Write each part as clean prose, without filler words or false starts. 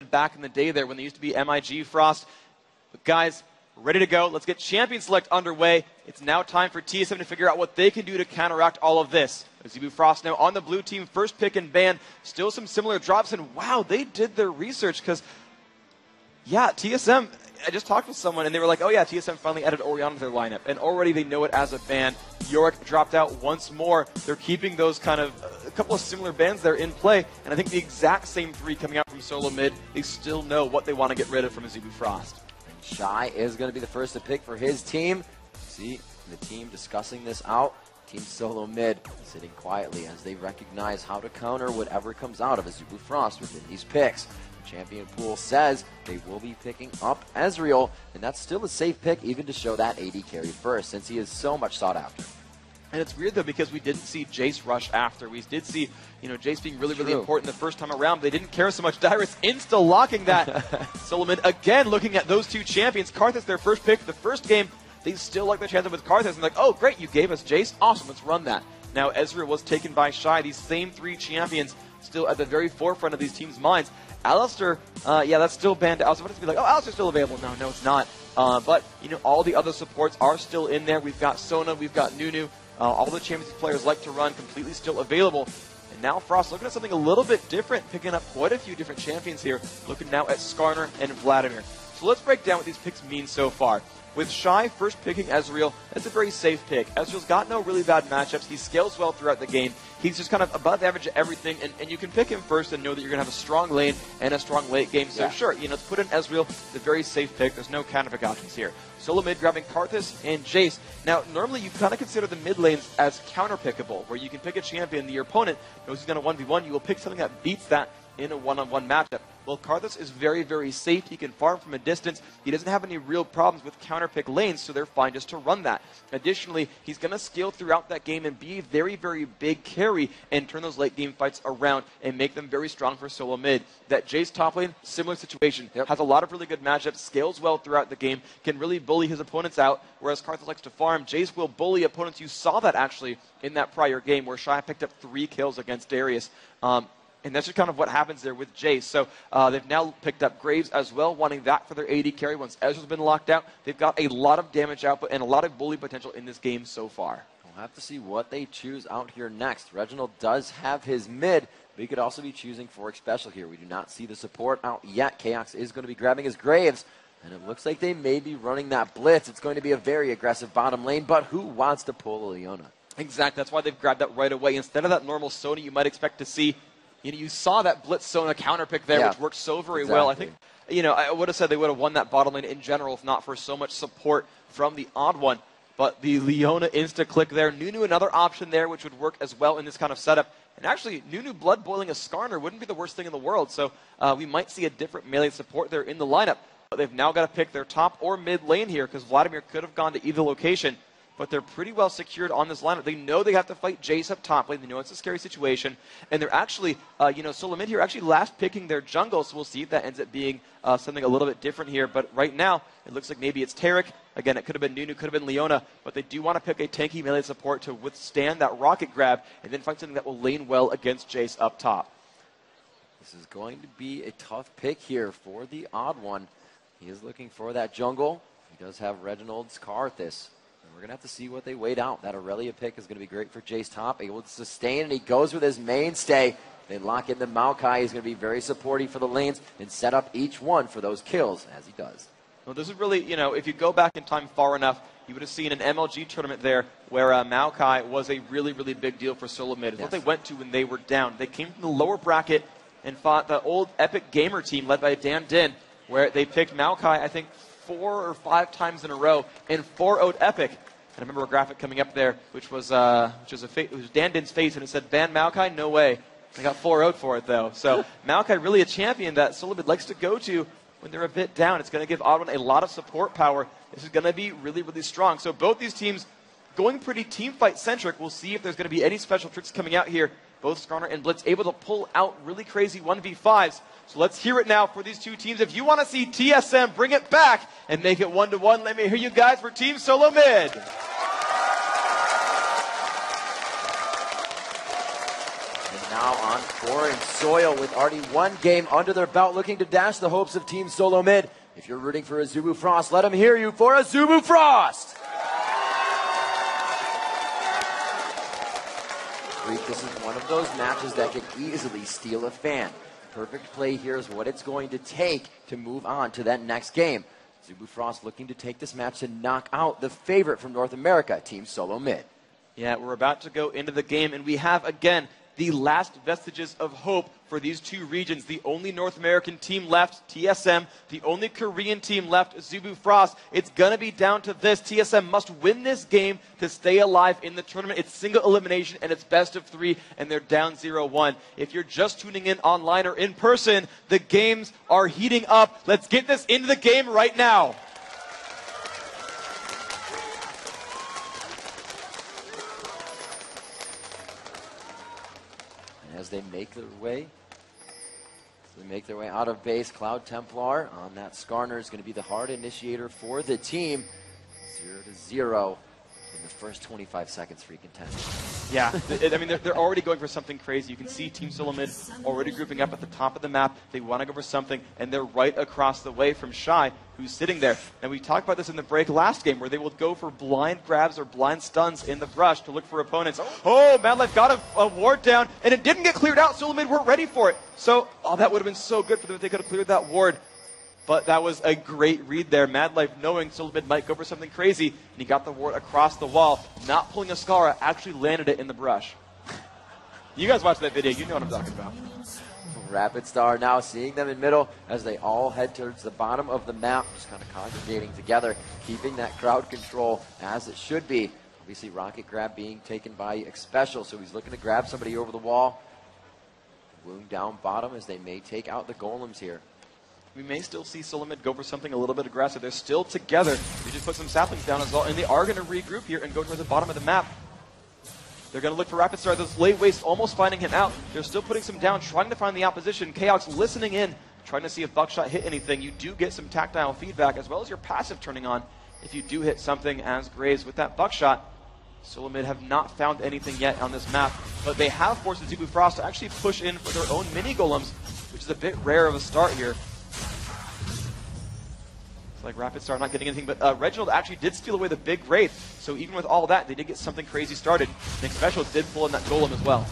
back in the day there when they used to be MIG Frost. But guys, ready to go. Let's get Champion Select underway. It's now time for TSM to figure out what they can do to counteract all of this. Azubu Frost now on the blue team, first pick and ban. Still some similar drops, and wow, they did their research because, yeah, TSM, I just talked with someone and they were like, oh yeah, TSM finally added Orion to their lineup, and already they know it as a ban. Yorick dropped out once more. They're keeping those kind of, a couple of similar bans there in play, and I think the exact same three coming out from solo mid, they still know what they want to get rid of from Azubu Frost. Shy is going to be the first to pick for his team. See the team discussing this out. Team solo mid sitting quietly as they recognize how to counter whatever comes out of Azubu Frost within these picks. The champion pool says they will be picking up Ezreal, and that's still a safe pick even to show that AD carry first, since he is so much sought after. And it's weird, though, because we didn't see Jace rush after. We did see, Jace being really, really important the first time around. They didn't care so much. Dyrus insta-locking that. Solomon, again, looking at those two champions. Karthus, their first pick, the first game. They still like their chances with Karthus. And like, oh, great, you gave us Jace. Awesome, let's run that. Now, Ezreal was taken by Shy. These same three champions still at the very forefront of these teams' minds. Alistair, yeah, that's still banned. I was about to be like, oh, Alistair's still available. No, it's not. But, all the other supports are still in there. We've got Sona, we've got Nunu. All the champions players like to run completely still available. And now Frost looking at something a little bit different, picking up quite a few different champions here, looking now at Skarner and Vladimir. So let's break down what these picks mean so far. With Shy first picking Ezreal, that's a very safe pick. Ezreal's got no really bad matchups. He scales well throughout the game. He's just kind of above average at everything, and you can pick him first and know that you're going to have a strong lane and a strong late game. So sure, let's put in Ezreal, it's a very safe pick. There's no counter pick options here. Solo mid grabbing Karthus and Jace. Now, normally you kind of consider the mid lanes as counter pickable, where you can pick a champion, your opponent knows he's going to 1v1, you will pick something that beats that in a one-on-one matchup. Well, Karthus is very, very safe. He can farm from a distance. He doesn't have any real problems with counter-pick lanes, so they're fine just to run that. Additionally, he's going to scale throughout that game and be a very, very big carry and turn those late-game fights around and make them very strong for solo mid. That Jace top lane, similar situation. Has a lot of really good matchups, scales well throughout the game, can really bully his opponents out, whereas Karthus likes to farm. Jace will bully opponents. You saw that, actually, in that prior game where Shy picked up 3 kills against Darius. And that's just kind of what happens there with Jace. So they've now picked up Graves as well, wanting that for their AD carry. Once Ezreal's been locked out, they've got a lot of damage output and a lot of bully potential in this game so far. We'll have to see what they choose out here next. Reginald does have his mid, but he could also be choosing Fork Special here. We do not see the support out yet. Chaos is going to be grabbing his Graves, and it looks like they may be running that blitz. It's going to be a very aggressive bottom lane, but who wants to pull a Leona? Exactly. That's why they've grabbed that right away. Instead of that normal Sony you might expect to see, you saw that Blitz Sona counter pick there, which worked so very well. I think, I would have said they would have won that bottom lane in general if not for so much support from the odd one. But the Leona insta-click there. Nunu, another option there, which would work as well in this kind of setup. And actually, Nunu blood boiling a Skarner wouldn't be the worst thing in the world. So we might see a different melee support there in the lineup. But they've now got to pick their top or mid lane here because Vladimir could have gone to either location. But they're pretty well secured on this lineup. They know they have to fight Jace up top lane. They know it's a scary situation. And they're actually, Solo mid here, actually last picking their jungle. So we'll see if that ends up being something a little bit different here. But right now, it looks like maybe it's Tarek. Again, it could have been Nunu, could have been Leona. But they do want to pick a tanky melee support to withstand that rocket grab and then find something that will lane well against Jace up top. This is going to be a tough pick here for the odd one. He is looking for that jungle. He does have Reginald's Karthus. We're going to have to see what they wait out. That Aurelia pick is going to be great for Jace top. Able to sustain, and he goes with his mainstay. They lock in the Maokai. He's going to be very supportive for the lanes and set up each one for those kills, as he does. Well, this is really, if you go back in time far enough, you would have seen an MLG tournament there where Maokai was a really, really big deal for solo mid. It's what they went to when they were down. They came from the lower bracket and fought the old Epic Gamer team led by Dan Din, where they picked Maokai, I think, 4 or 5 times in a row and 4-0'd Epic. And I remember a graphic coming up there, which was Dan Din's face, and it said, ban Maokai? No way. They got 4-0'd for it, though. So Maokai really a champion that Solomid likes to go to when they're a bit down. It's going to give Oddone a lot of support power. This is going to be really, really strong. So both these teams going pretty team fight-centric. We'll see if there's going to be any special tricks coming out here. Both Skarner and Blitz able to pull out really crazy 1v5s. So let's hear it now for these two teams. If you want to see TSM bring it back and make it 1-1, let me hear you guys for Team Solo Mid. now on foreign soil with already one game under their belt, looking to dash the hopes of Team Solo Mid. If you're rooting for Azubu Frost, let them hear you for Azubu Frost! This is one of those matches that could easily steal a fan. Perfect play here is what it's going to take to move on to that next game. Azubu Frost looking to take this match to knock out the favorite from North America, Team Solo Mid. Yeah, we're about to go into the game, and we have, again, the last vestiges of hope for these two regions. The only North American team left, TSM. The only Korean team left, Azubu Frost. It's going to be down to this. TSM must win this game to stay alive in the tournament. It's single elimination, and it's best of 3, and they're down 0-1. If you're just tuning in online or in person, the games are heating up. Let's get this into the game right now. As they make their way out of base, Cloud Templar on that Skarner is going to be the hard initiator for the team. 0-0 in the first 25 seconds free contention. Yeah, I mean, they're already going for something crazy. You can see Team Solo Mid already grouping up at the top of the map. They want to go for something, and they're right across the way from Shy, who's sitting there. And we talked about this in the break last game, where they will go for blind grabs or blind stuns in the brush to look for opponents. Oh, Madlife got a ward down, and it didn't get cleared out. Solo Mid weren't ready for it. So, that would have been so good for them if they could have cleared that ward. But that was a great read there. Madlife knowing Solo Mid might go for something crazy, and he got the ward across the wall. Not pulling a Skara, actually landed it in the brush. You guys watch that video, you know what I'm talking about. Rapid Star now seeing them in middle as they all head towards the bottom of the map, just kind of congregating together, keeping that crowd control as it should be. Obviously, Rocket Grab being taken by Xpecial, so he's looking to grab somebody over the wall. Wound down bottom as they may take out the golems here. We may still see Solo Mid go for something a little bit aggressive. They're still together. They just put some saplings down as well, and they are going to regroup here and go towards the bottom of the map. They're going to look for Rapid Star. Those late waste almost finding him out. They're still putting some down, trying to find the opposition. Chaos listening in, trying to see if Buckshot hit anything. You do get some tactile feedback as well as your passive turning on if you do hit something as Graves with that Buckshot. Solo Mid have not found anything yet on this map, but they have forced Azubu Frost to actually push in for their own mini golems, which is a bit rare of a start here. It's like Rapid Star not getting anything, but Reginald actually did steal away the big Wraith, so even with all that, they did get something crazy started. And Xpecial did pull in that golem as well.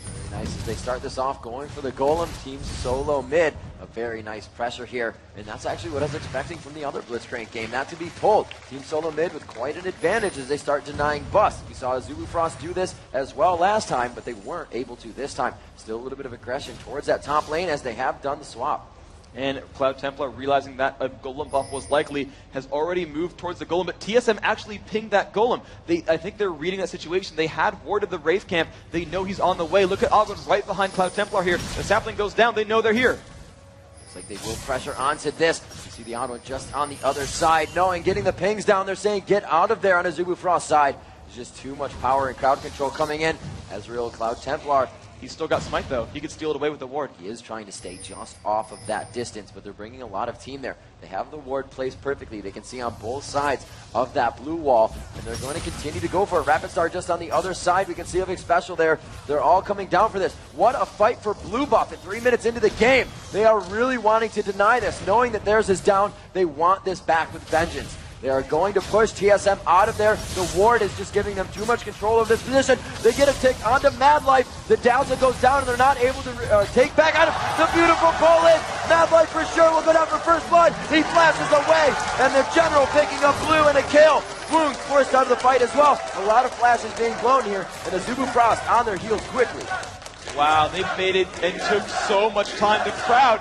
Very nice as they start this off going for the golem. Team Solo Mid, a very nice pressure here, and that's actually what I was expecting from the other Blitzcrank game, that to be pulled. Team Solo Mid with quite an advantage as they start denying bust. We saw Azubu Frost do this as well last time, but they weren't able to this time. Still a little bit of aggression towards that top lane as they have done the swap. And Cloud Templar, realizing that a golem buff was likely, has already moved towards the golem, but TSM actually pinged that golem. I think they're reading that situation. They had warded the Wraith camp. They know he's on the way. Look at Ogden's right behind Cloud Templar here. The sapling goes down. They know they're here. Looks like they will pressure onto this. You see the Odd just on the other side, knowing, getting the pings down. They're saying, get out of there on Azubu Frost's side. There's just too much power and crowd control coming in. Ezreal, Cloud Templar. He's still got Smite, though. He could steal it away with the ward. He is trying to stay just off of that distance, but they're bringing a lot of team there. They have the ward placed perfectly. They can see on both sides of that blue wall, and they're going to continue to go for it. Rapid Star just on the other side. We can see Xpecial there. They're all coming down for this. What a fight for blue buff at 3 minutes into the game. They are really wanting to deny this, knowing that theirs is down. They want this back with vengeance. They are going to push TSM out of there. The ward is just giving them too much control of this position. They get a tick onto Madlife. The Downset goes down, and they're not able to take back out of the beautiful pull-in. Madlife for sure will go down for first blood. He flashes away, and the General picking up blue and a kill. Wound forced out of the fight as well. A lot of flashes being blown here, and Azubu Frost on their heels quickly. Wow, they made it and took so much time. The crowd,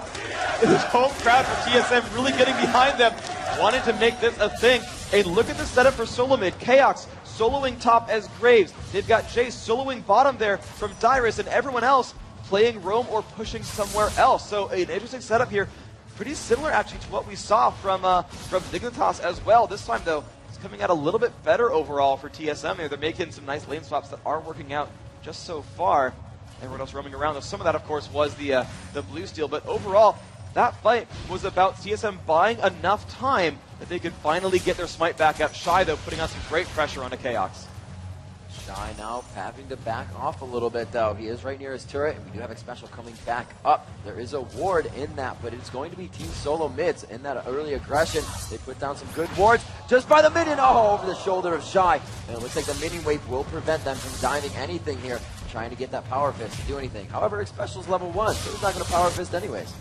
this home crowd for TSM really getting behind them, wanted to make this a thing. And look at the setup for Solo Mid. Chaos soloing top as Graves. They've got Jace soloing bottom there from Dyrus, and everyone else playing roam or pushing somewhere else. So an interesting setup here. Pretty similar actually to what we saw from Dignitas as well. This time though, it's coming out a little bit better overall for TSM here. They're making some nice lane swaps that are working out just so far. Everyone else roaming around. Some of that, of course, was the blue steal. But overall, that fight was about TSM buying enough time that they could finally get their Smite back up. Shy, though, putting on some great pressure onto Chaos. Shy now having to back off a little bit, though. He is right near his turret, and we do have a special coming back up. There is a ward in that, but it's going to be Team Solo mids in that early aggression. They put down some good wards just by the minion. Oh, over the shoulder of Shy. And it looks like the minion wave will prevent them from diving anything here, trying to get that power fist to do anything. However, Special's level 1, so he's not going to power fist anyways.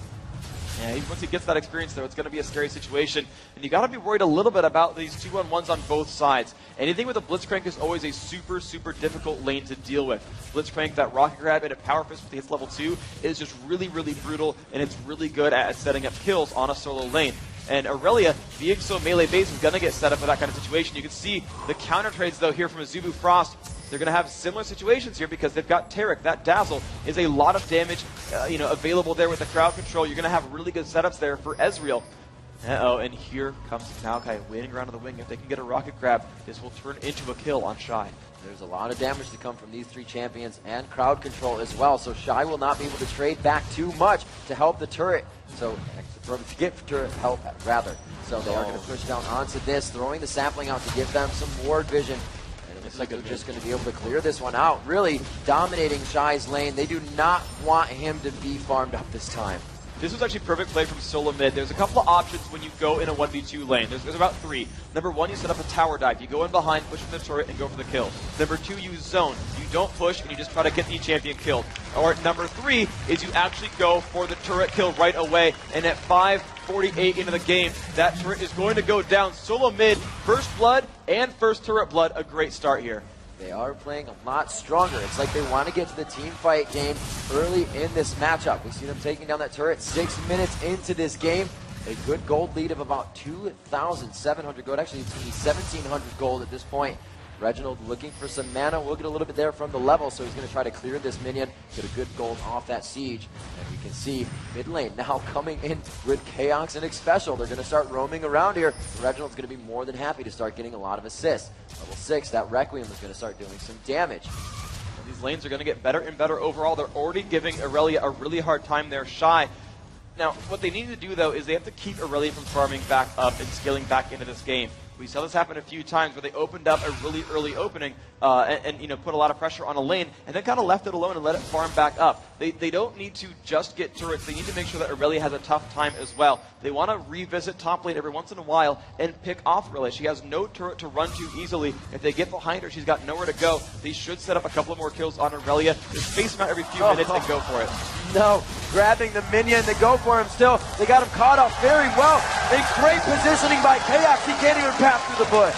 Yeah, once he gets that experience, though, it's going to be a scary situation. And you got to be worried a little bit about these 2-on-1s on both sides. Anything with a Blitzcrank is always a super, super difficult lane to deal with. Blitzcrank, that rocket grab, and a power fist with hits level 2 is just really, really brutal, and it's really good at setting up kills on a solo lane. And Aurelia, being so melee-based, is going to get set up for that kind of situation. You can see the counter trades, though, here from Azubu Frost. They're going to have similar situations here because they've got Tarek. That Dazzle is a lot of damage available there with the crowd control. You're going to have really good setups there for Ezreal. Uh-oh, and here comes Maokai waiting around to the wing. If they can get a rocket grab, this will turn into a kill on Shy. There's a lot of damage to come from these three champions and crowd control as well, so Shy will not be able to trade back too much to help the turret. So, to get turret help, rather. So they are going to push down onto this, throwing the sapling out to give them some ward vision. Looks like they're just going to be able to clear this one out. Really dominating Shy's lane. They do not want him to be farmed up this time. This was actually perfect play from solo mid. There's a couple of options when you go in a 1v2 lane. There's about 3. Number 1, you set up a tower dive. You go in behind, push from the turret, and go for the kill. Number 2, you zone. You don't push, and you just try to get the champion killed. Or number 3 is you actually go for the turret kill right away, and at 5:48 into the game, that turret is going to go down. Solo mid, first blood and first turret blood, a great start here. They are playing a lot stronger. It's like they want to get to the team fight game early in this matchup. We see them taking down that turret 6 minutes into this game. A good gold lead of about 2,700 gold. Actually, it's going to be 1,700 gold at this point. Reginald looking for some mana. We'll get a little bit there from the level, so he's going to try to clear this minion, get a good gold off that siege. And we can see mid lane now coming in with Chaos and Xpecial. They're going to start roaming around here. Reginald's going to be more than happy to start getting a lot of assists. Level 6, that Requiem is going to start doing some damage. And these lanes are going to get better and better overall. They're already giving Aurelia a really hard time there. Shy. Now, what they need to do, though, is they have to keep Aurelia from farming back up and scaling back into this game. We saw this happen a few times where they opened up a really early opening and put a lot of pressure on a lane and then kind of left it alone and let it farm back up. They don't need to just get turrets. They need to make sure that Aurelia has a tough time as well. They want to revisit top lane every once in a while and pick off Aurelia. She has no turret to run to easily. If they get behind her, she's got nowhere to go. They should set up a couple of more kills on Aurelia. Just face him out every few minutes and go for it. No, grabbing the minion, they go for him still. They got him caught up very well. Great positioning by Chaos. He can't even pass through the bush.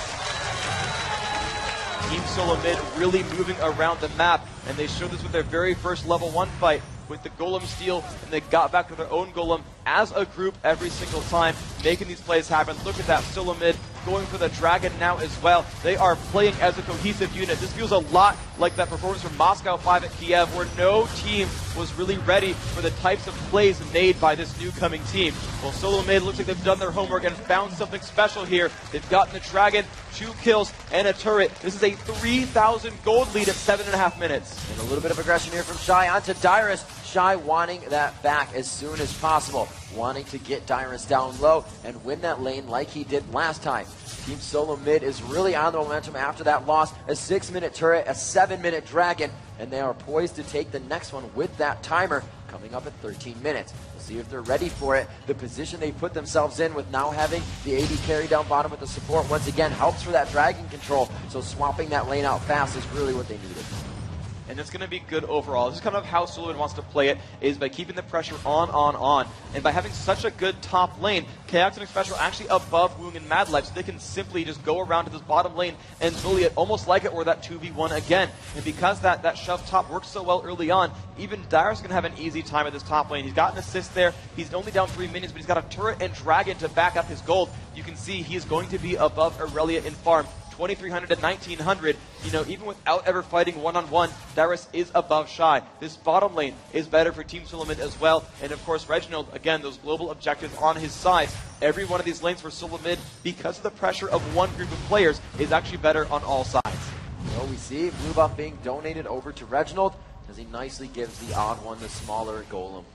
Team Solo mid really moving around the map, and they showed this with their very first level 1 fight with the Golem steal, and they got back to their own Golem as a group every single time, making these plays happen. Look at that, Solo mid going for the Dragon now as well. They are playing as a cohesive unit. This feels a lot like that performance from Moscow 5 at Kiev, where no team was really ready for the types of plays made by this new coming team. Well, Solo mid looks like they've done their homework and found something special here. They've gotten the Dragon, 2 kills, and a turret. This is a 3,000 gold lead at 7.5 minutes. And a little bit of aggression here from Shy onto Dyrus. Shy wanting that back as soon as possible, wanting to get Dyrus down low and win that lane like he did last time. Team Solo mid is really on the momentum after that loss. A 6-minute turret, a 7-minute Dragon, and they are poised to take the next one with that timer coming up at 13 minutes. We'll see if they're ready for it. The position they put themselves in with now having the AD carry down bottom with the support once again helps for that Dragon control, so swapping that lane out fast is really what they needed. And it's going to be good overall. This is kind of how Solo wants to play it, is by keeping the pressure on. And by having such a good top lane, Chaos and Xpecial actually above Woong and Mad Life, so they can simply just go around to this bottom lane and bully it, almost like it were that 2v1 again. And because that shove top works so well early on, even Dyrus can have an easy time at this top lane. He's got an assist there. He's only down 3 minions, but he's got a turret and Dragon to back up his gold. You can see he is going to be above Aurelia in farm. 2,300 to 1,900, even without ever fighting one-on-one, Dyrus is above Shy. This bottom lane is better for Team Solo mid as well. And of course, Reginald, again, those global objectives on his side. Every one of these lanes for Solo mid, because of the pressure of one group of players, is actually better on all sides. So we see blue buff being donated over to Reginald as he nicely gives the odd one the smaller Golem.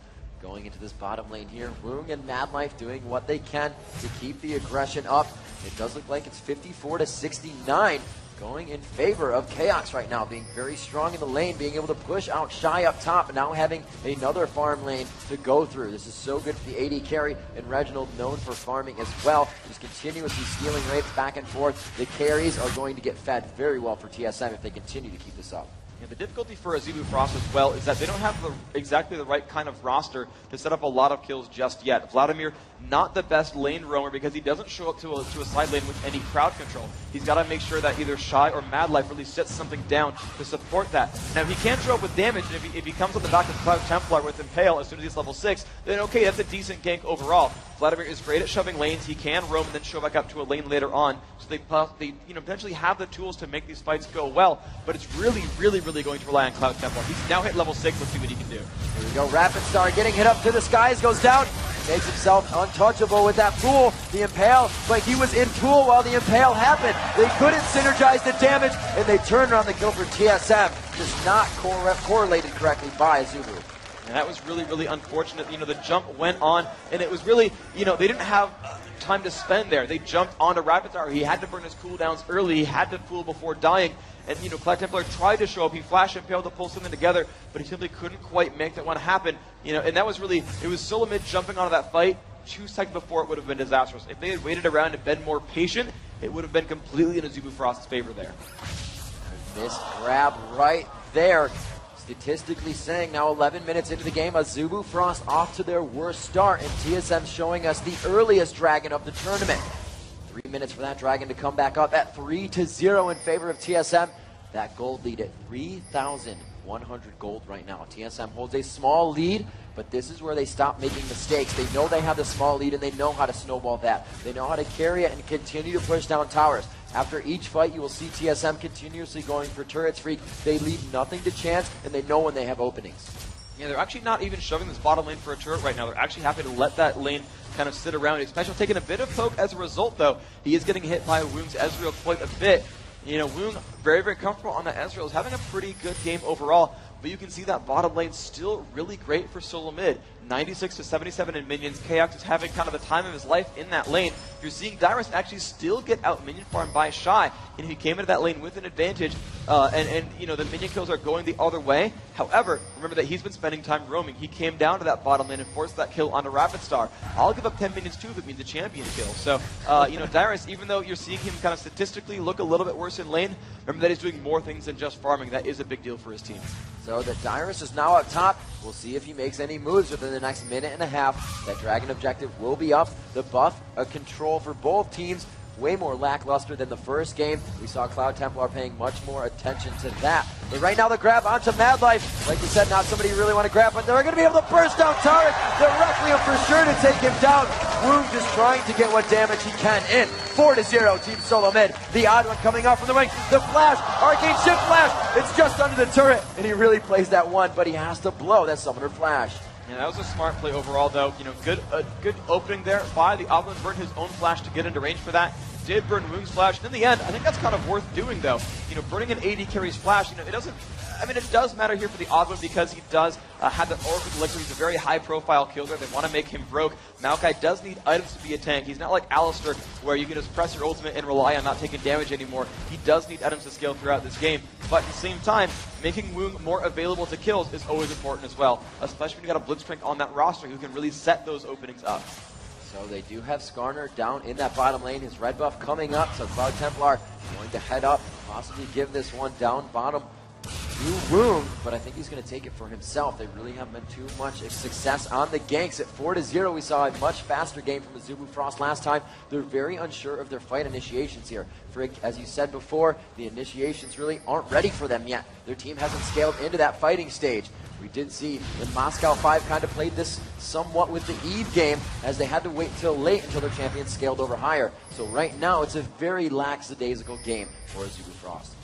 Going into this bottom lane here, Woong and Mad Life doing what they can to keep the aggression up. It does look like it's 54 to 69 going in favor of Chaos right now, being very strong in the lane, being able to push out Shy up top, and now having another farm lane to go through. This is so good for the AD carry, and Reginald known for farming as well, just continuously stealing rates back and forth. The carries are going to get fed very well for TSM if they continue to keep this up. Yeah, the difficulty for Azubu Frost as well is that they don't have exactly the right kind of roster to set up a lot of kills just yet. Vladimir, not the best lane roamer because he doesn't show up to a side lane with any crowd control. He's got to make sure that either Shy or Madlife really sets something down to support that. Now, if he can't show up with damage, and if he comes on the back of Cloud Templar with Impale as soon as he's level 6, then okay, that's a decent gank overall. Vladimir is great at shoving lanes. He can roam and then show back up to a lane later on. So they potentially have the tools to make these fights go well, but it's really going to rely on Cloud Templar. He's now hit level 6. Let's see what he can do. Here we go. Rapid Star getting hit up to the skies, goes down. Makes himself untouchable with that pool. The Impale, but he was in pool while the Impale happened. They couldn't synergize the damage, and they turned around the kill for TSM. Just not correlated correctly by Azubu. And that was really unfortunate. The jump went on, and it was really, they didn't have time to spend there. They jumped onto Rapid Star. He had to burn his cooldowns early. He had to fool before dying. And, Cloud Templar tried to show up. He flashed and failed to pull something together, but he simply couldn't quite make that one happen. And that was really, it was Solomid jumping onto that fight 2 seconds before it would have been disastrous. If they had waited around and been more patient, it would have been completely in Azubu Frost's favor there. Missed grab right there. Statistically saying, now 11 minutes into the game, Azubu Frost off to their worst start, and TSM showing us the earliest dragon of the tournament. 3 minutes for that dragon to come back up at 3-0 in favor of TSM. That gold lead at 3,100 gold right now. TSM holds a small lead, but this is where they stop making mistakes. They know they have the small lead, and they know how to snowball that. They know how to carry it and continue to push down towers. After each fight, you will see TSM continuously going for turrets freak. They leave nothing to chance, and they know when they have openings. Yeah, they're actually not even shoving this bottom lane for a turret right now. They're actually happy to let that lane kind of sit around. Especially taking a bit of poke as a result, though. He is getting hit by Woong's Ezreal quite a bit. Woong, very comfortable on the Ezreal, is having a pretty good game overall. But you can see that bottom lane still really great for solo mid. 96 to 77 in minions. Chaos is having kind of the time of his life in that lane. You're seeing Dyrus actually still get out minion farmed by Shy, and he came into that lane with an advantage. The minion kills are going the other way. However, remember that he's been spending time roaming. He came down to that bottom lane and forced that kill onto Rapid Star. I'll give up 10 minions too if it means a champion kill. So, Dyrus, even though you're seeing him kind of statistically look a little bit worse in lane, remember that he's doing more things than just farming. That is a big deal for his team. So the Dyrus is now up top. We'll see if he makes any moves within the next minute and a half. That Dragon objective will be up. The buff, a control for both teams. Way more lackluster than the first game. We saw Cloud Templar paying much more attention to that. But right now the grab onto Madlife. Like we said, not somebody you really want to grab, but they're going to be able to burst down Tarek. The Requiem for sure to take him down. Woong just trying to get what damage he can in. 4-0, Team Solo Mid. The odd one coming off from the wing. The flash, Arcane Shift Flash. It's just under the turret, and he really plays that one, but he has to blow that Summoner Flash. Yeah, that was a smart play overall, though. Good opening there by the Oblin. Burned his own flash to get into range for that. Did burn Woong's flash. And in the end, I think that's kind of worth doing, though. Burning an AD carry's flash, it doesn't... it does matter here for the Oblin because he does have the Oracle Elixir. He's a very high-profile killer. They want to make him broke. Maokai does need items to be a tank. He's not like Alistar, where you can just press your ultimate and rely on not taking damage anymore. He does need items to scale throughout this game. But at the same time, making Woong more available to kills is always important as well, especially when you got a Blitzcrank on that roster who can really set those openings up. So they do have Skarner down in that bottom lane. His red buff coming up, so Cloud Templar going to head up, possibly give this one down bottom to Woong, but I think he's going to take it for himself. They really haven't been too much success on the ganks. At 4-0, we saw a much faster game from Azubu Frost last time. They're very unsure of their fight initiations here. Frigg, as you said before, the initiations really aren't ready for them yet. Their team hasn't scaled into that fighting stage. We did see when Moscow 5 kind of played this somewhat with the Eve game, as they had to wait till late until their champions scaled over higher. So right now, it's a very lackadaisical game for Azubu Frost.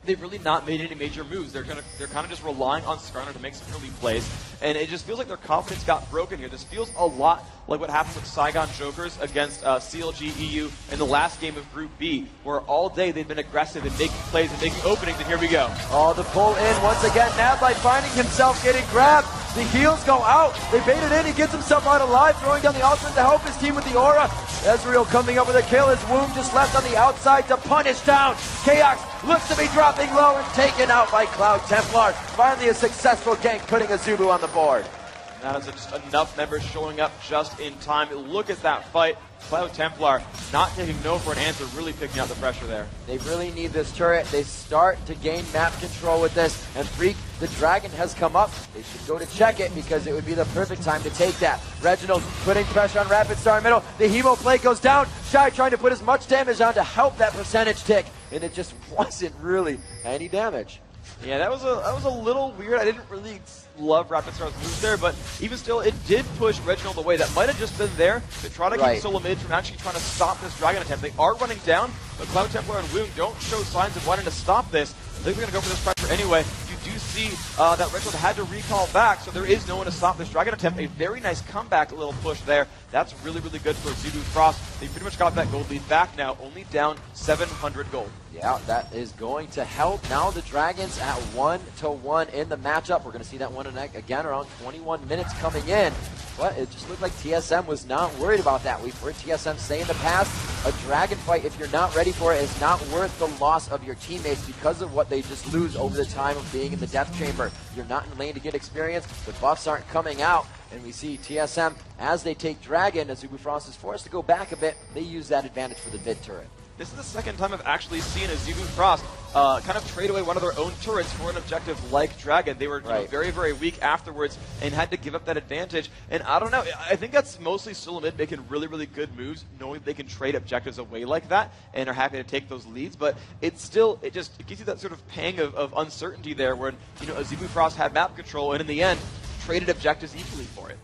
They've really not made any major moves. They're kind of just relying on Skarner to make some early plays, and it just feels like their confidence got broken here. This feels a lot like what happened with Saigon Jokers against CLG EU in the last game of Group B, where all day they've been aggressive and making plays and making openings, and here we go. Oh, the pull in once again. Madlife finding himself getting grabbed. The heals go out. They bait it in. He gets himself out alive, throwing down the ultimate to help his team with the aura. Ezreal coming up with a kill. His Wound just left on the outside to punish down. Chaos looks to be dropping low and taken out by Cloud Templar. Finally a successful gank, putting Azubu on the board. And that is just enough members showing up just in time. Look at that fight. Cloud Templar not taking no for an answer, really picking out the pressure there. They really need this turret. They start to gain map control with this. And Freak, the dragon has come up. They should go to check it because it would be the perfect time to take that. Reginald putting pressure on Rapid Star in middle. The Hemo play goes down. Shy trying to put as much damage on to help that percentage tick. And it just wasn't really any damage. Yeah, that was a little weird. I didn't really love Rapid Star's moves there, but even still, it did push Reginald away. That might have just been there to try to keep Solo Mid from actually trying to stop this Dragon attempt. They are running down, but Cloud Templar and Woong don't show signs of wanting to stop this. I think we're going to go for this pressure anyway. You do see that Reginald had to recall back, so there is no one to stop this Dragon attempt. A very nice comeback little push there. That's really, really good for Azubu Frost. They pretty much got that gold lead back now, only down 700 gold. Yeah, that is going to help. Now the Dragons at 1-1 in the matchup. We're going to see that one again around 21 minutes coming in. But it just looked like TSM was not worried about that. We've heard TSM say in the past, a Dragon fight, if you're not ready for it, is not worth the loss of your teammates because of what they just lose over the time of being in the Death Chamber. You're not in lane to get experience. The buffs aren't coming out. And we see TSM, as they take Dragon, Azubu Frost is forced to go back a bit. They use that advantage for the mid turret. This is the second time I've actually seen Azubu Frost kind of trade away one of their own turrets for an objective like Dragon. They were very, very weak afterwards and had to give up that advantage. And I don't know, I think that's mostly Solo Mid making really, really good moves, knowing they can trade objectives away like that and are happy to take those leads. But it's still, it gives you that sort of pang of uncertainty there when, Azubu Frost had map control and in the end, traded objectives equally for it.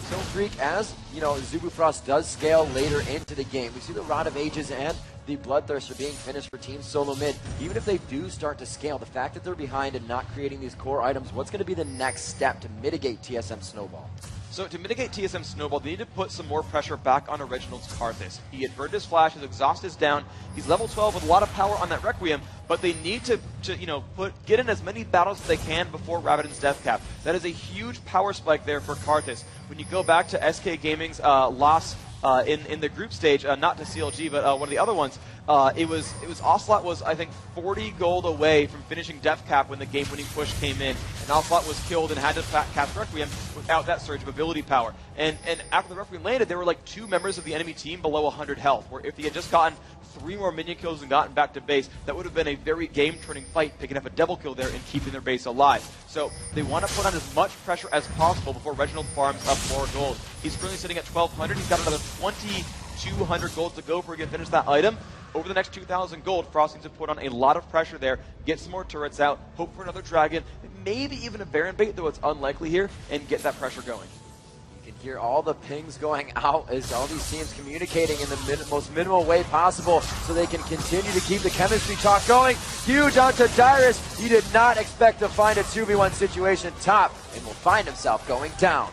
So Freak, as Azubu Frost does scale later into the game, we see the Rod of Ages and the Bloodthirster being finished for Team Solo Mid. Even if they do start to scale, the fact that they're behind and not creating these core items, what's going to be the next step to mitigate TSM Snowball? So to mitigate TSM Snowball, they need to put some more pressure back on Reginald's Karthus. He had burned his flash, his exhaust is down, he's level 12 with a lot of power on that Requiem, but they need to get in as many battles as they can before Rabadon's Death Cap. That is a huge power spike there for Karthus. When you go back to SK Gaming's loss in the group stage, not to CLG, but one of the other ones, it was Ocelot was, I think, 40 gold away from finishing Death Cap when the game-winning push came in, and Ocelot was killed and had to cast Requiem without that surge of ability power. And after the Requiem landed, there were like 2 members of the enemy team below 100 health, where if he had just gotten 3 more minion kills and gotten back to base, that would have been a very game-turning fight, picking up a double kill there and keeping their base alive. So they want to put on as much pressure as possible before Reginald farms up more gold. He's currently sitting at 1,200. He's got another 2,200 gold to go before he can finish that item. Over the next 2,000 gold, Frost needs to put on a lot of pressure there, get some more turrets out, hope for another Dragon, maybe even a Baron bait, though it's unlikely here, and get that pressure going. You can hear all the pings going out as all these teams communicating in the most minimal way possible so they can continue to keep the chemistry talk going. Huge onto Dyrus. He did not expect to find a 2v1 situation top and will find himself going down.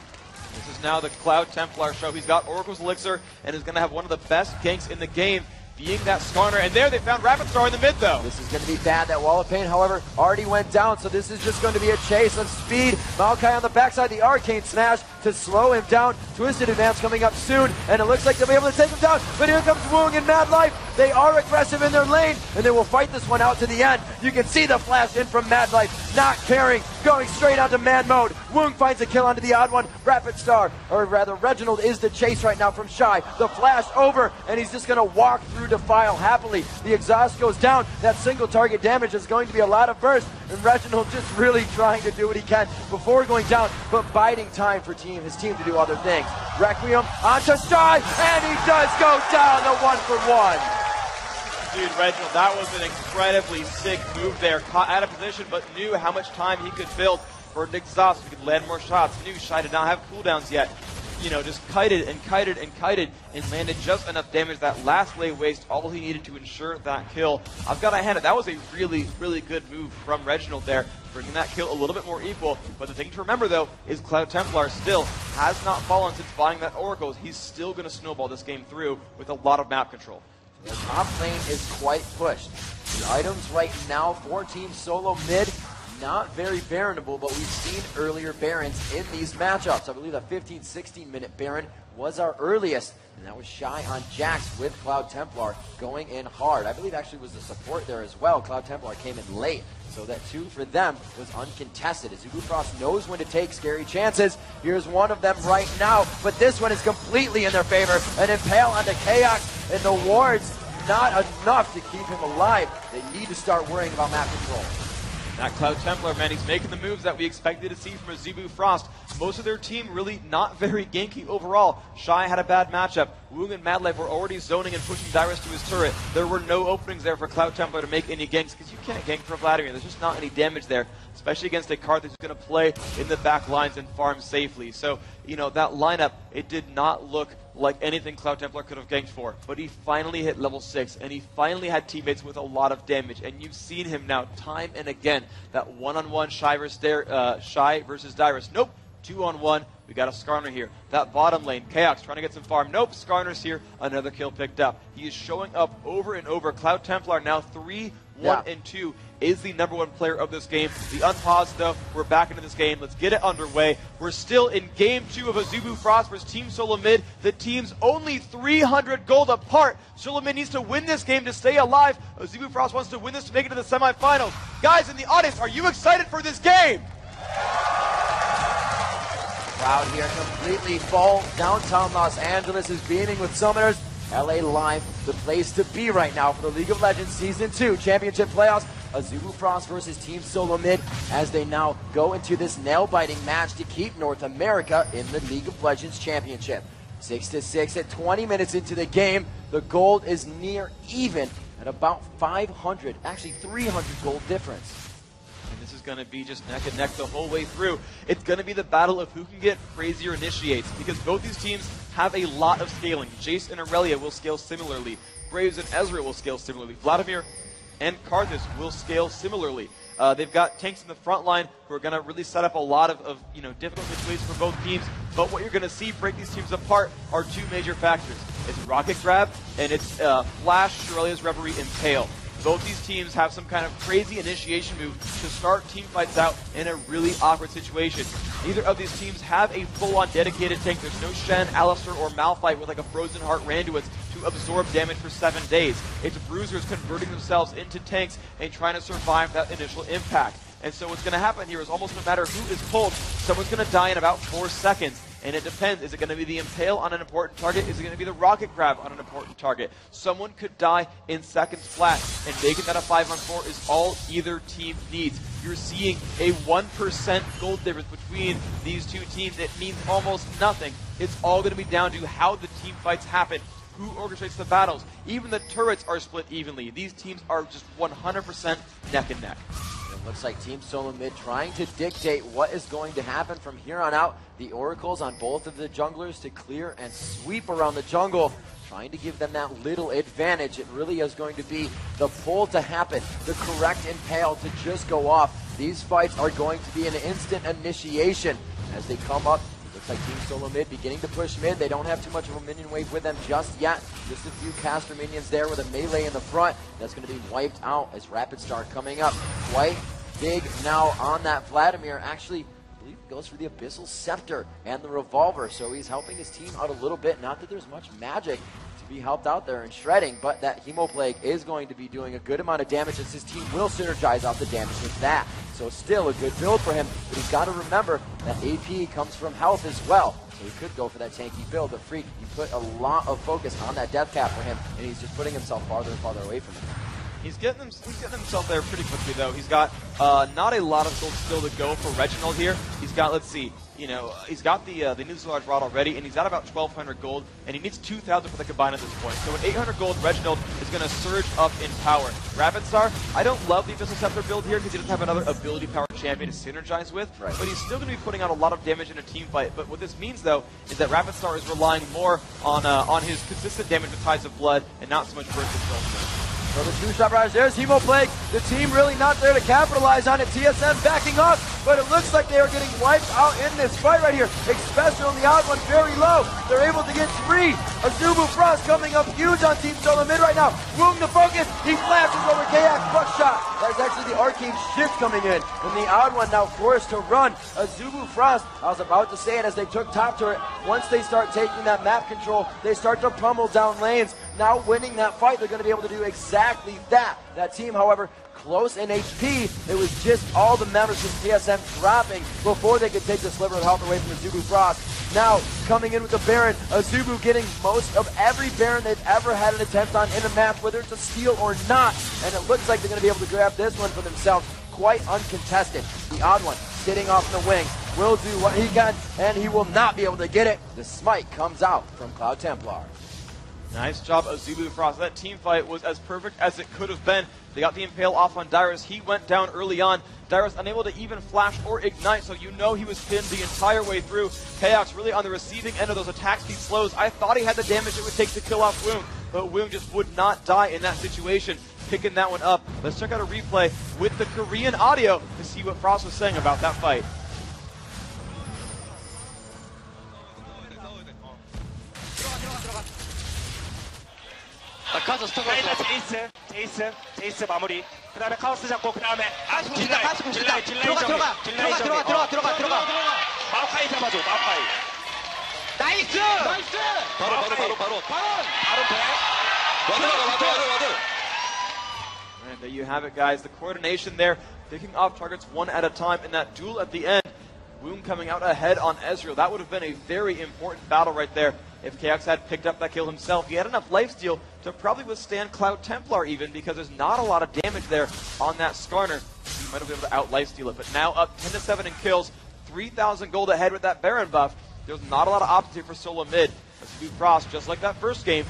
This is now the Cloud Templar show. He's got Oracle's Elixir and is going to have one of the best ganks in the game, being that Skarner. And there they found Rapid Star in the mid, though. This is going to be bad. That Wall of Pain, however, already went down, so this is just going to be a chase of speed. Maokai on the backside, the Arcane Smash to slow him down. Twisted Advance coming up soon, and it looks like they'll be able to take him down. But here comes Woong and Mad Life. They are aggressive in their lane, and they will fight this one out to the end. You can see the flash in from Mad Life, not caring, going straight onto man mode. Woong finds a kill onto the odd one. Rapid Star, or rather Reginald, is the chase right now from Shy. The flash over, and he's just going to walk through Defile happily. The exhaust goes down. That single target damage is going to be a lot of burst, and Reginald just really trying to do what he can before going down, but biding time for his team to do other things. Requiem onto Shy, and he does go down the 1-for-1. Dude, Reginald, that was an incredibly sick move there. Caught out of position, but knew how much time he could build for an exhaust. He could land more shots. Knew Shy did not have cooldowns yet. Just kited and kited and kited and landed just enough damage that last lay waste, all he needed to ensure that kill. I've got to hand it, that was a really, really good move from Reginald there, bringing that kill a little bit more equal. But the thing to remember, though, is Cloud Templar still has not fallen since buying that Oracle. He's still going to snowball this game through with a lot of map control. The top lane is quite pushed. The items right now for Team Solo Mid, not very Baronable, but we've seen earlier Barons in these matchups. I believe that 15-16 minute Baron was our earliest, and that was Shy on Jax with Cloud Templar going in hard. I believe actually was the support there as well. Cloud Templar came in late, so that 2 for them was uncontested. Azubu Frost knows when to take scary chances. Here's one of them right now, but this one is completely in their favor. An Impale onto Kaox, and the wards not enough to keep him alive. They need to start worrying about map control. That Cloud Templar, man, he's making the moves that we expected to see from Azubu Frost. Most of their team really not very ganky overall. Shy had a bad matchup. Woong and Madlife were already zoning and pushing Dyrus to his turret. There were no openings there for Cloud Templar to make any ganks because you can't gank for Vladimir. There's just not any damage there, especially against a card that's going to play in the back lines and farm safely. So, you know, that lineup, it did not look like anything Cloud Templar could have ganked for. But he finally hit level 6, and he finally had teammates with a lot of damage. And you've seen him now time and again. That one-on-one Shy versus Dyrus. Nope. 2-on-1. We got a Skarner here. That bottom lane, Kaox trying to get some farm. Nope, Skarner's here. Another kill picked up. He is showing up over and over. Cloud Templar now 3, 1, and 2 is the #1 player of this game. The unpaused, though, we're back into this game. Let's get it underway. We're still in game 2 of Azubu Frost versus Team Solo Mid. The team's only 300 gold apart. Solo Mid needs to win this game to stay alive. Azubu Frost wants to win this to make it to the semifinals. Guys in the audience, are you excited for this game? Crowd here completely full. Downtown Los Angeles is beaming with summoners. LA Live, the place to be right now for the League of Legends Season 2 Championship Playoffs. Azubu Frost versus Team Solo Mid as they now go into this nail-biting match to keep North America in the League of Legends Championship. 6-6 at 20 minutes into the game. The gold is near even at about 500, actually 300 gold difference. And this is going to be just neck and neck the whole way through. It's going to be the battle of who can get crazier initiates, because both these teams have a lot of scaling. Jace and Aurelia will scale similarly. Graves and Ezreal will scale similarly. Vladimir and Karthus will scale similarly. They've got tanks in the front line who are going to really set up a lot of difficult situations for both teams. But what you're going to see break these teams apart are 2 major factors. It's Rocket Grab and it's Flash, Aurelia's Reverie, Impale. Both these teams have some kind of crazy initiation move to start team fights out in a really awkward situation. Neither of these teams have a full-on dedicated tank. There's no Shen, Alistar, or Malphite with like a Frozen Heart Randuits to absorb damage for 7 days. It's bruisers converting themselves into tanks and trying to survive that initial impact. And so what's going to happen here is almost no matter who is pulled, someone's going to die in about 4 seconds. And it depends. Is it going to be the Impale on an important target? Is it going to be the Rocket Grab on an important target? Someone could die in seconds flat, and making that a 5-on-4 is all either team needs. You're seeing a 1% gold difference between these 2 teams. It means almost nothing. It's all going to be down to how the team fights happen, who orchestrates the battles. Even the turrets are split evenly. These teams are just 100% neck and neck. It looks like Team Solo Mid trying to dictate what is going to happen from here on out. The oracles on both of the junglers to clear and sweep around the jungle, trying to give them that little advantage. It really is going to be the pull to happen, the correct Impale to just go off. These fights are going to be an instant initiation as they come up. Looks like Team Solo Mid beginning to push mid. They don't have too much of a minion wave with them just yet. Just a few caster minions there with a melee in the front. That's going to be wiped out as Rapid Star coming up. Quite big now on that Vladimir. Actually, I believe he goes for the Abyssal Scepter and the Revolver. So he's helping his team out a little bit. Not that there's much magic to be helped out there in shredding, but that Hemoplague is going to be doing a good amount of damage as his team will synergize out the damage with that. So still a good build for him, but he's got to remember that AP comes from health as well. So he could go for that tanky build, but Freak, you put a lot of focus on that death cap for him, and he's just putting himself farther and farther away from it. He's getting himself there pretty quickly, though. He's got not a lot of gold still to go for Reginald here. He's got, let's see, he's got the Nuzlocke rod already, and he's at about 1,200 gold, and he needs 2,000 for the combine at this point. So at 800 gold, Reginald is going to surge up in power. Rapid Star, I don't love the Abyssal Scepter build here because he doesn't have another ability power champion to synergize with, but he's still going to be putting out a lot of damage in a team fight. But what this means, though, is that Rapid Star is relying more on his consistent damage with Tides of Blood and not so much burst control. So the 2-shot barrage, there's Hemoplague. The team really not there to capitalize on it. TSM backing up. but it looks like they are getting wiped out in this fight right here, especially on the odd one, very low. They're able to get 3. Azubu Frost coming up huge on Team Solo Mid right now. Woong to focus, he flashes over Kayak buckshot. That's actually the arcane shift coming in, and the odd one now forced to run. Azubu Frost, I was about to say it as they took top turret. Once they start taking that map control, they start to pummel down lanes. Now winning that fight, they're going to be able to do exactly that. That team, however, close in HP. It was just all the members from TSM dropping before they could take the sliver of health away from Azubu Frost. Now, coming in with the Baron, Azubu getting most of every Baron they've ever had an attempt on in a match, whether it's a steal or not. And it looks like they're going to be able to grab this one for themselves quite uncontested. The odd one sitting off in the wings will do what he can, and he will not be able to get it. The smite comes out from Cloud Templar. Nice job, Azubu Frost. That team fight was as perfect as it could have been. They got the Impale off on Dyrus. He went down early on. Dyrus unable to even flash or ignite, so you know he was pinned the entire way through. Chaos really on the receiving end of those attack speed slows. I thought he had the damage it would take to kill off Woong, but Woong just would not die in that situation. Picking that one up. Let's check out a replay with the Korean audio to see what Frost was saying about that fight. 제이스 마무리. 그다음에 카오스 잡고 그다음에 들어가. 마오카이 잡아줘. 마오카이. 나이스. 바로 돼. And there you have it, guys. The coordination there, picking off targets one at a time in that duel at the end. Woong coming out ahead on Ezreal. That would have been a very important battle right there if KX had picked up that kill himself. He had enough lifesteal to probably withstand Cloud Templar even, because there's not a lot of damage there on that Skarner. He might have been able to out lifesteal it, but now up 10-7 in kills, 3,000 gold ahead with that Baron buff. There's not a lot of options here for Solo Mid. Azubu Frost, just like that first game,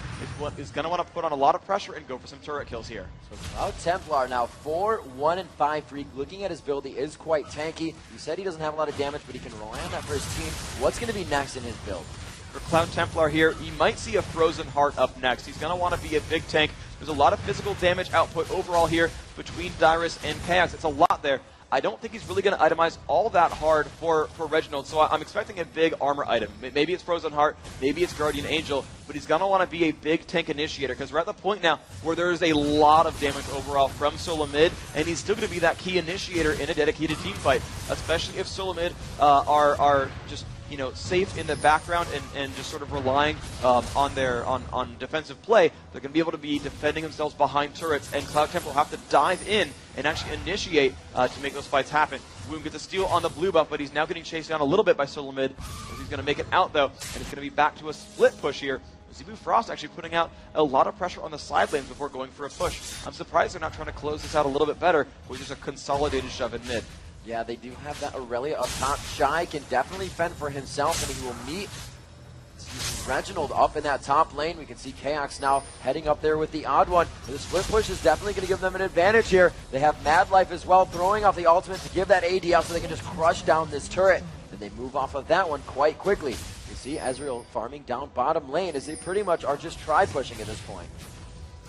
is going to want to put on a lot of pressure and go for some turret kills here. So Cloud Templar now 4-1-5 freak. Looking at his build, he is quite tanky. You said he doesn't have a lot of damage, but he can rely on that for his team. What's going to be next in his build? For Cloud Templar here, he might see a Frozen Heart up next. He's going to want to be a big tank. There's a lot of physical damage output overall here between Dyrus and Chaos. It's a lot there. I don't think he's really going to itemize all that hard for Reginald, so I'm expecting a big armor item. Maybe it's Frozen Heart, maybe it's Guardian Angel, but he's going to want to be a big tank initiator, because we're at the point now where there's a lot of damage overall from Solo Mid, and he's still going to be that key initiator in a dedicated team fight, especially if Solo Mid are just, you know, safe in the background and just sort of relying on defensive play. They're going to be able to be defending themselves behind turrets, and Cloud Temple will have to dive in and actually initiate to make those fights happen. Woong gets a steal on the blue buff, but he's now getting chased down a little bit by Solo Mid. He's going to make it out, though, and it's going to be back to a split push here. Azubu Frost actually putting out a lot of pressure on the side lanes before going for a push. I'm surprised they're not trying to close this out a little bit better, with just a consolidated shove in mid. Yeah, they do have that Aurelia up top. Shy can definitely fend for himself, and he will meet Reginald up in that top lane. We can see Chaos now heading up there with the odd one. The split push is definitely going to give them an advantage here. They have Mad Life as well, throwing off the ultimate to give that AD out so they can just crush down this turret. And they move off of that one quite quickly. You see Ezreal farming down bottom lane as they pretty much are just try-pushing at this point.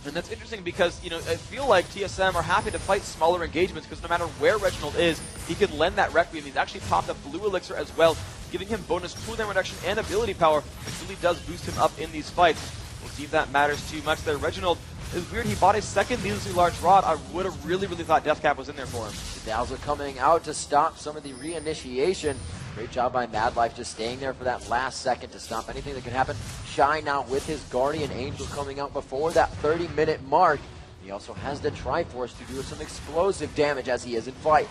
And that's interesting because, you know, I feel like TSM are happy to fight smaller engagements because no matter where Reginald is, he can lend that Requiem. He's actually popped a blue elixir as well, giving him bonus cooldown reduction and ability power, which really does boost him up in these fights. We'll see if that matters too much there. Reginald is weird. He bought a second needlessly large rod. I would have really thought Deathcap was in there for him. The Dazzler coming out to stop some of the reinitiation. Great job by Mad Life just staying there for that last second to stop anything that could happen. Shy now with his Guardian Angel coming out before that 30-minute mark. He also has the Triforce to do some explosive damage as he is in fight.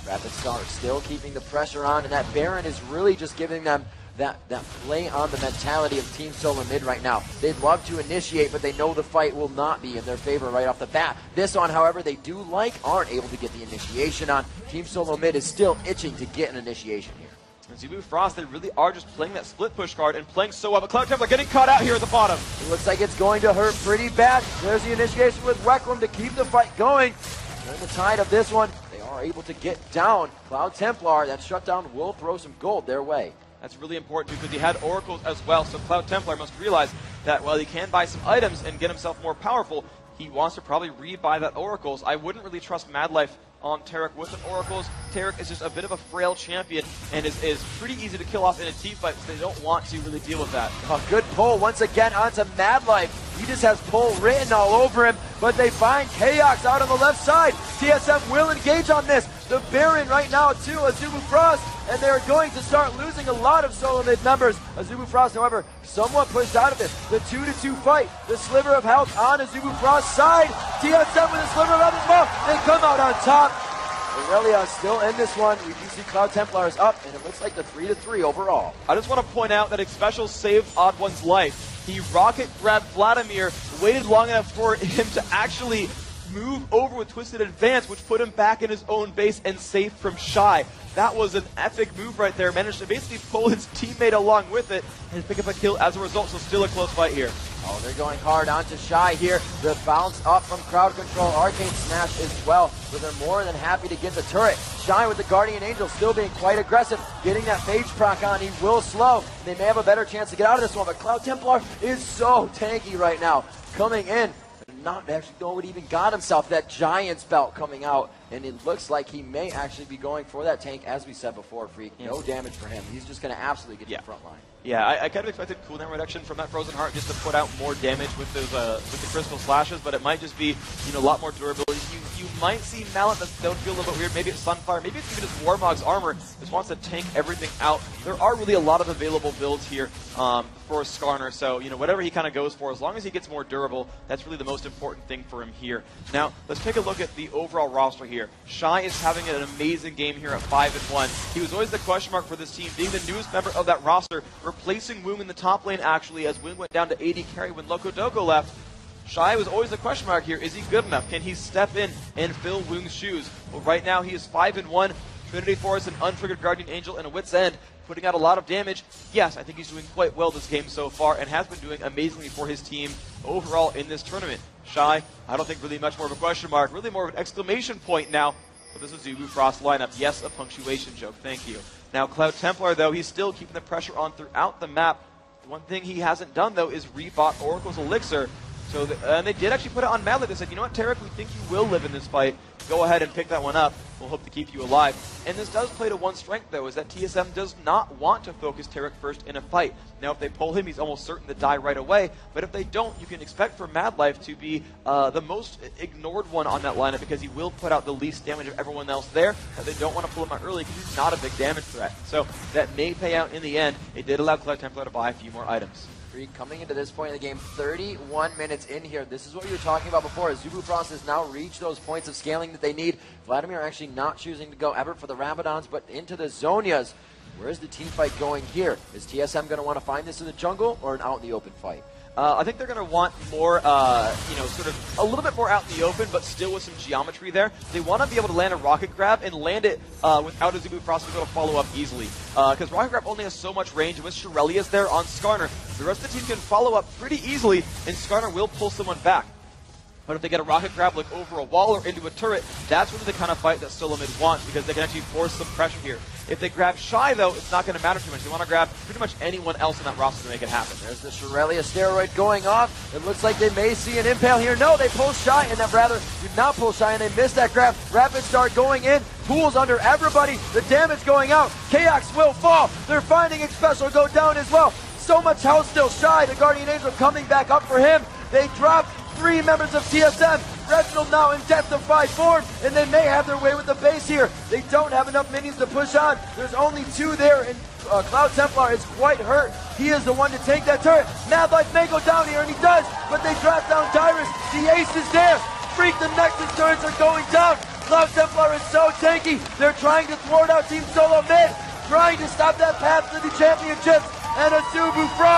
Rapid Star still keeping the pressure on, and that Baron is really just giving them that play on the mentality of Team Solo Mid right now. They'd love to initiate, but they know the fight will not be in their favor right off the bat. This one, however, they do aren't able to get the initiation on. Team Solo Mid is still itching to get an initiation here. Azubu Frost, they really are just playing that split push card and playing so well. But Cloud Templar getting caught out here at the bottom. It looks like it's going to hurt pretty bad. There's the initiation with Requiem to keep the fight going. During the tide of this one, they are able to get down. Cloud Templar, that shutdown will throw some gold their way. That's really important because he had oracles as well. So Cloud Templar must realize that while he can buy some items and get himself more powerful, he wants to probably rebuy that Oracles. I wouldn't really trust Mad Life on Tarek with an Oracles. Tarek is just a bit of a frail champion and is pretty easy to kill off in a team fight, so they don't want to really deal with that. A good pull once again onto Mad Life. He just has pull written all over him, but they find Chaos out on the left side. TSM will engage on this. The Baron right now to Azubu Frost, and they're going to start losing a lot of solo mid members. Azubu Frost, however, somewhat pushed out of this. The 2-2 fight, the sliver of health on Azubu Frost's side. TSM with a sliver of health as well. They come out on top. Aurelia still in this one. We do see Cloud Templars up, and it looks like the 3-3 overall. I just want to point out that Xpecial saved Odd One's life. He rocket grabbed Vladimir, waited long enough for him to actually move over with Twisted Advance, which put him back in his own base and safe from Shy. That was an epic move right there. Managed to basically pull his teammate along with it and pick up a kill as a result, so still a close fight here. Oh, they're going hard onto Shy here. The bounce up from crowd control. Arcane Smash as well, but they're more than happy to get the turret. Shy with the Guardian Angel still being quite aggressive. Getting that phage proc on, he will slow. They may have a better chance to get out of this one, but Cloud Templar is so tanky right now. Coming in, not actually know what even got himself. That Giant's belt coming out, and it looks like he may actually be going for that tank, as we said before, Freak. No damage for him. He's just going to absolutely get to the front line. Yeah, I kind of expected cooldown reduction from that Frozen Heart just to put out more damage with those with the crystal slashes, but it might just be a lot more durability. You might see Mallet that don't feel a little bit weird. Maybe it's Sunfire, maybe it's even just Warmog's armor. Just wants to tank everything out. There are really a lot of available builds here for Skarner, so whatever he kind of goes for, as long as he gets more durable, that's really the most important thing for him here. Now let's take a look at the overall roster here. Shy is having an amazing game here at 5-1. He was always the question mark for this team, being the newest member of that roster, replacing Woong in the top lane actually, as Woong went down to AD carry when Loco Doco left. Shy was always the question mark here. Is he good enough? Can he step in and fill Woong's shoes? Well, right now he is 5-1. Trinity Force, an untriggered Guardian Angel, and a Wit's End, putting out a lot of damage. Yes, I think he's doing quite well this game so far and has been doing amazingly for his team overall in this tournament. Shy, I don't think really much more of a question mark, really more of an exclamation point now for this Azubu Frost lineup. Yes, a punctuation joke, thank you. Now Cloud Templar, though, he's still keeping the pressure on throughout the map. The one thing he hasn't done, though, is rebought Oracle's Elixir. So and they did actually put it on Mad Life. They said, you know what, Tarek, we think you will live in this fight. Go ahead and pick that one up. We'll hope to keep you alive. And this does play to one strength, though, is that TSM does not want to focus Tarek first in a fight. Now, if they pull him, he's almost certain to die right away. But if they don't, you can expect for Mad Life to be the most ignored one on that lineup, because he will put out the least damage of everyone else there. But they don't want to pull him out early because he's not a big damage threat. So that may pay out in the end. It did allow Cloud Templar to buy a few more items. Coming into this point in the game, 31 minutes in here. This is what we were talking about before. Azubu Frost has now reached those points of scaling that they need. Vladimir actually not choosing to go ever for the Rabadons, but into the Zonias. Where's the team fight going here? Is TSM going to want to find this in the jungle or an out in the open fight? I think they're going to want more, sort of a little bit more out in the open, but still with some geometry there. They want to be able to land a rocket grab and land it without Azubu Frost to be able to follow up easily. Because rocket grab only has so much range, and with Shirelia's there on Skarner, the rest of the team can follow up pretty easily, and Skarner will pull someone back. But if they get a rocket grab like over a wall or into a turret, that's really the kind of fight that solo mid wants, because they can actually force some pressure here. If they grab Shy, though, it's not going to matter too much. They want to grab pretty much anyone else in that roster to make it happen. There's the Shirelia steroid going off. It looks like they may see an impale here. No, they pull Shy, and then rather did not pull Shy, and they missed that grab. Rapid start going in. Pools under everybody. The damage going out. Chaos will fall. They're finding Xpecial go down as well. So much health still. Shy, the Guardian Angel coming back up for him. They drop 3 members of TSM. Reginald now in death-defy form, and they may have their way with the base here. They don't have enough minions to push on. There's only 2 there, and Cloud Templar is quite hurt. He is the one to take that turret. Mad Life may go down here, and he does, but they drop down Dyrus. The ace is there. Freak, the Nexus turrets are going down. Cloud Templar is so tanky. They're trying to thwart out Team Solo Mid, trying to stop that path to the championships, and Azubu Frost